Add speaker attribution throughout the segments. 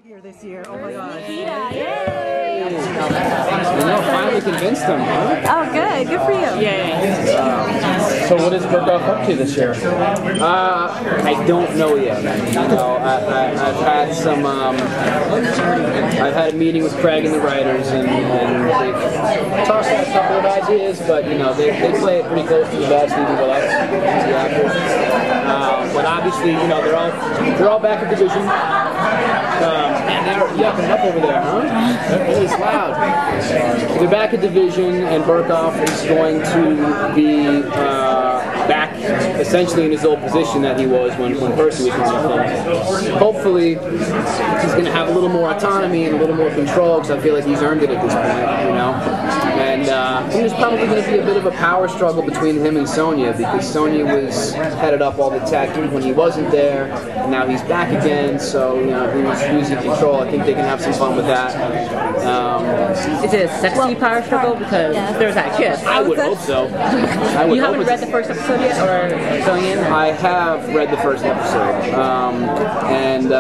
Speaker 1: Here this year. Oh my God.
Speaker 2: Nikita, yay!
Speaker 3: You know, finally convinced them, huh?
Speaker 2: Oh, good for you.
Speaker 1: Yay.
Speaker 4: So what is Burkoff up to this year?
Speaker 3: I don't know yet. You know, I've had some. I've had a meeting with Craig and the writers, and they've tossed out a couple of ideas, but you know, they play it pretty close to the vest, even with us, TVAfter. But obviously, you know, they're all back in division. And they're yucking it up over there, huh? It is loud. They're back at division, and Burkoff is going to be back essentially in his old position that he was when Percy was running things. Hopefully, he's going to have a little more autonomy and a little more control, because I feel like he's earned it at this point, you know? And there's probably going to be a bit of a power struggle between him and Sonya, because Sonya was headed up all the tech when he wasn't there, and now he's back again, so, you know, who's in control. I think they can have some fun with that.
Speaker 1: Is it a sexy power struggle? Because there's that kiss.
Speaker 3: I would hope so.
Speaker 1: You haven't read the first episode yet, or going in?
Speaker 3: I have read the first episode, and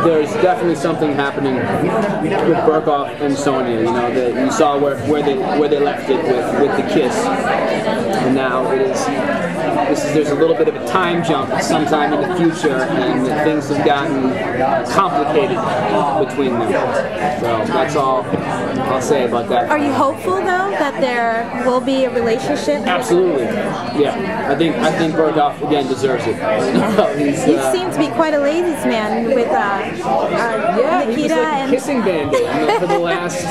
Speaker 3: there's definitely something happening with Burkoff and Sonya. You know, that you saw where they left it with the kiss, and now it is. There's a little bit of a time jump sometime in the future, and things have gotten complicated between them. So that's all I'll say about that.
Speaker 2: Are you hopeful though that there will be a relationship?
Speaker 3: Absolutely, yeah. I think Burkoff again deserves it.
Speaker 2: He seems to be quite a ladies' man with
Speaker 3: yeah,
Speaker 2: Nikita,
Speaker 3: he was like a
Speaker 2: and
Speaker 3: kissing bandit for the last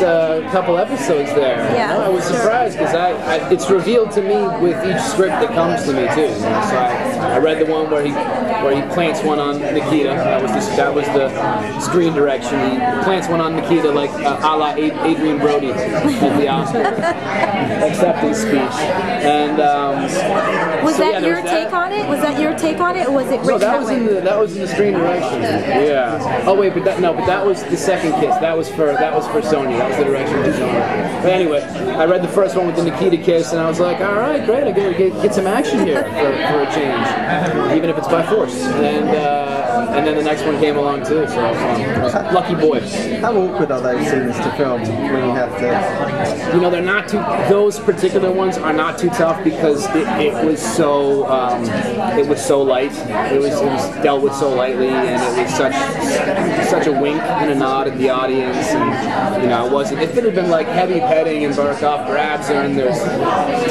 Speaker 3: couple episodes there.
Speaker 2: Yeah,
Speaker 3: I was surprised because it's revealed to me with each script that comes to me too. You know? So I read the one where he plants one on Nikita. That was the screen direction. He plants one on Nikita like a la Adrian Brody at the Oscar acceptance speech. And
Speaker 2: was that your take on it? Was that your take on it, or was it written?
Speaker 3: No, that was in the screen direction. Yeah. Oh wait, but that was the second kiss. That was for Sonya. That was the direction to Sonya. But anyway, I read the first one with the Nikita kiss, and I was like, all right, great. I get some action here for a change, even if it's by force. And then the next one came along too. So lucky boy.
Speaker 4: How awkward are those scenes to film when you have to?
Speaker 3: You know, they're not too. Those particular ones are not too tough because it was so light. It was dealt with so lightly, and it was such a wink and a nod at the audience. And you know, it wasn't. If it had been like heavy petting and Burkoff grabs her and there's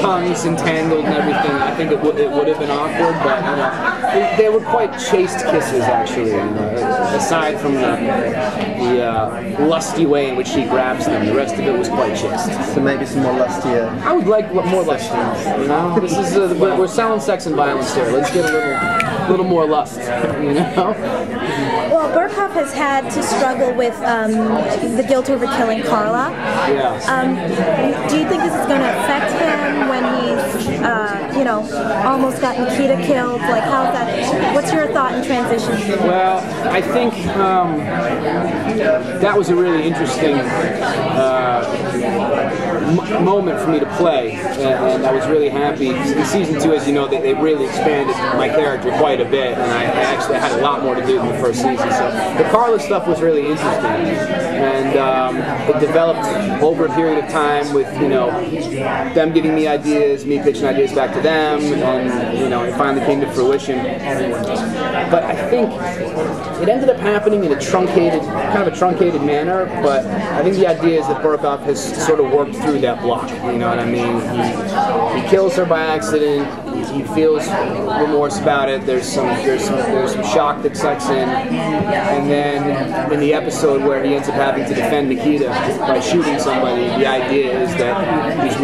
Speaker 3: tongues entangled and everything, I think it would have been awkward. But you know, they were quite chaste kisses actually. You know, aside from the lusty way in which she grabs them, the rest of it was quite chaste.
Speaker 4: So maybe some more lustier.
Speaker 3: I would like more lust. You know, this is we're selling sex and violence here. Let's get a little more lust. You know.
Speaker 2: Well, Burkoff has had to struggle with the guilt over killing Carla.
Speaker 3: Yeah.
Speaker 2: Do you think this is going to affect him when he's, you know, almost got Nikita killed? Like, how's that? What's your thought in transition?
Speaker 3: Well, I think that was a really interesting moment for me to play, and I was really happy. In season 2, as you know, they really expanded my character quite a bit, and I actually had a lot more to do in the first season. So the Carla stuff was really interesting, and it developed over a period of time with, you know, them giving me ideas, me pitching ideas back to them, and you know, it finally came to fruition. But I think it ended up happening in a truncated manner, but I think the idea is that Burkoff has sort of worked through that block, you know what I mean? He kills her by accident, he feels remorse about it, there's some shock that sets in, and then in the episode where he ends up having to defend Nikita by shooting somebody, the idea is that he's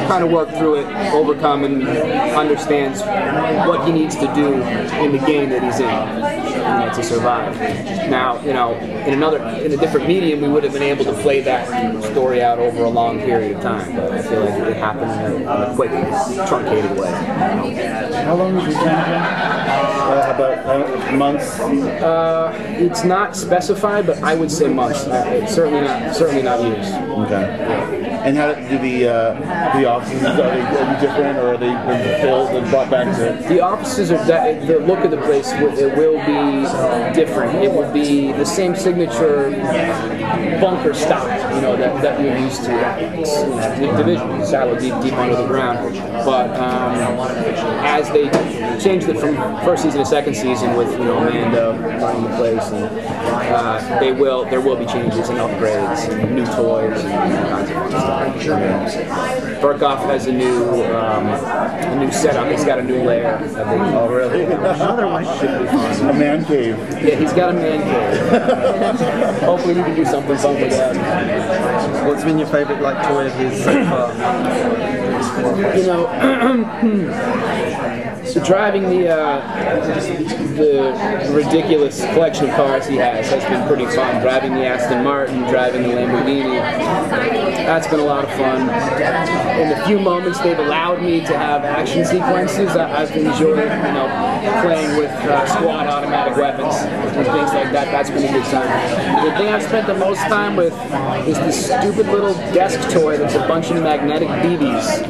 Speaker 3: kind of worked through it, overcome, and understands what he needs to do in the game that he's in, you know, to survive. Now, you know, in a different medium, we would have been able to play that story out over a long period of time, but I feel like it happened in a quick, truncated way.
Speaker 4: How long was the time? About months?
Speaker 3: It's not specified, but I would say months. Certainly not years.
Speaker 4: Okay. And how do the offices, are they different, or are they been filled and brought back to?
Speaker 3: The offices are the look of the place. It will be different. It will be the same signature bunker style, that you're used to. Division, shallow, deep under the ground. But as they changed it from first season to second season with Amanda running the place, and there will be changes and upgrades and new toys and all kinds of fun stuff. Burkhoff has a new setup. He's got a new lair.
Speaker 4: Oh, really?
Speaker 5: Another one.
Speaker 3: Should be fun.
Speaker 4: A man cave.
Speaker 3: Yeah, he's got a man cave. Hopefully we can do something fun with that.
Speaker 5: What's been your favorite toy of his so far?
Speaker 3: So driving the ridiculous collection of cars he has been pretty fun. Driving the Aston Martin, driving the Lamborghini, that's been a lot of fun. In the few moments they've allowed me to have action sequences, I've enjoyed, playing with squad automatic weapons and things like that. That's been a good time. The thing I've spent the most time with is this stupid little desk toy that's a bunch of magnetic BBs.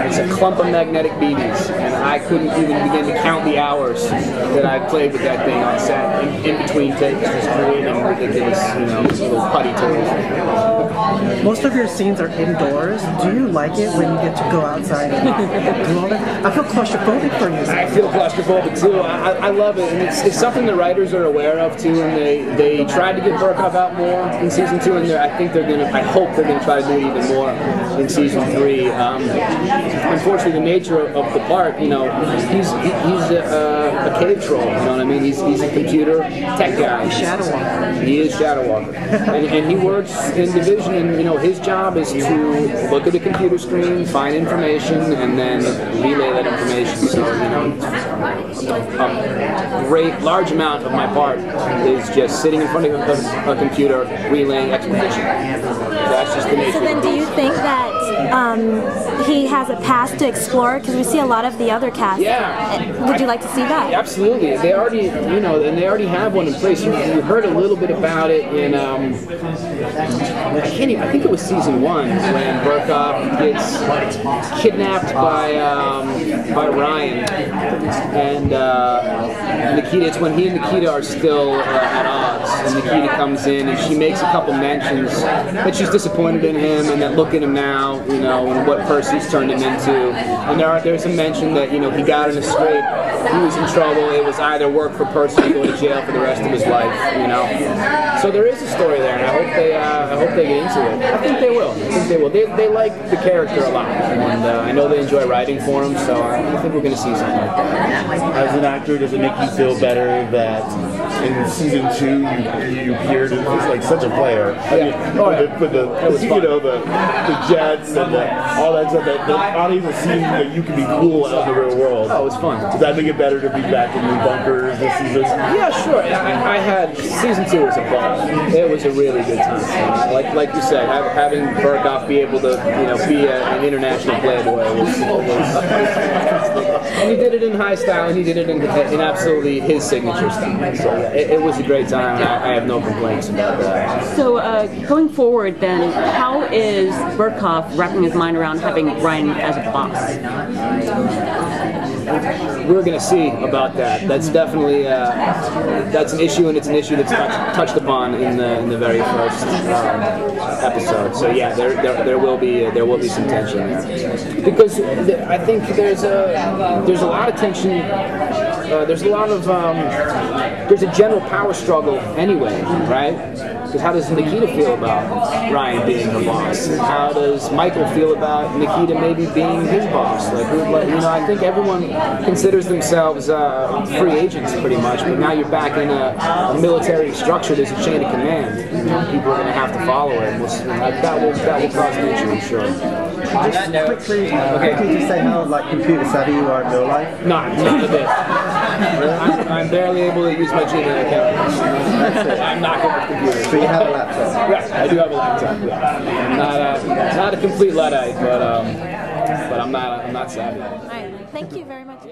Speaker 3: It's a clump of magnetic BBs, and I couldn't even begin to count the hours that I played with that thing on set in between takes, just creating ridiculous, little putty toys.
Speaker 5: Most of your scenes are indoors. Do you like it when you get to go outside and do all that? I feel claustrophobic for you.
Speaker 3: I feel claustrophobic too. I love it, and it's something the writers are aware of too. And they tried to get Burkhoff out more in season 2, and I hope they're gonna try to do it even more in season 3. Unfortunately, the nature of the part, he's a cave troll. You know what I mean? He's a computer tech guy.
Speaker 5: Shadow Walker.
Speaker 3: He is Shadow Walker, and he works in Division. And his job is to look at the computer screen, find information, and then relay that information. So a large amount of my part is just sitting in front of a computer, relaying exposition. That's just the nature.
Speaker 2: So then, do you think that he has a past to explore? Because we see a lot of the other cast.
Speaker 3: Yeah.
Speaker 2: Would you like to see that?
Speaker 3: Absolutely. They already, and they already have one in place. You heard a little bit about it in. I think it was season 1 when Burkhoff gets kidnapped by Ryan and Nikita. It's when he and Nikita are still at odds, and Nikita comes in and she makes a couple mentions that she's disappointed in him and that look at him now, and what Percy's turned him into. And there's a mention that he got in a scrape, he was in trouble. It was either work for Percy or go to jail for the rest of his life. So there is a story there, and I hope they get into it. I think they will. They like the character a lot, and I know they enjoy writing for him, so I think we're going to see something like that.
Speaker 4: As an actor, does it make you feel better that in season 2 you appeared as such a player? With the jets and all that stuff, that the audience has seen that you can be cool out in the real world.
Speaker 3: Oh, it's fun.
Speaker 4: Does that make it better to be back in the bunkers this season?
Speaker 3: Yeah, sure. I had season 2 was a ball. It was a really good time. Like you said, having Burkhoff be able to be an international playboy was and he did it in high style, and he did it in absolutely his signature style. So yeah, it was a great time. I have no complaints about that.
Speaker 1: So going forward, then, how is Burkhoff wrapping his mind around having Ryan as a boss?
Speaker 3: We're going to see about that. That's definitely that's an issue, and it's an issue that's touched upon in the very first episode. So yeah, there will be some tension there, because I think there's a lot of tension. There's a general power struggle anyway, right? Because how does Nikita feel about Ryan being her boss? How does Michael feel about Nikita maybe being his boss? I think everyone considers themselves free agents pretty much, but now you're back in a military structure. There's a chain of command. People are going to have to follow it. That will cause an issue, I'm sure.
Speaker 5: Just quickly just say how computer savvy you are in real life?
Speaker 3: Not a bit. I'm barely able to use my Gmail account. I'm not good with computers.
Speaker 5: So you have a laptop?
Speaker 3: Yes, I do have a laptop. Yeah. Not a complete Luddite, but I'm not savvy.
Speaker 2: All right. Thank you very much.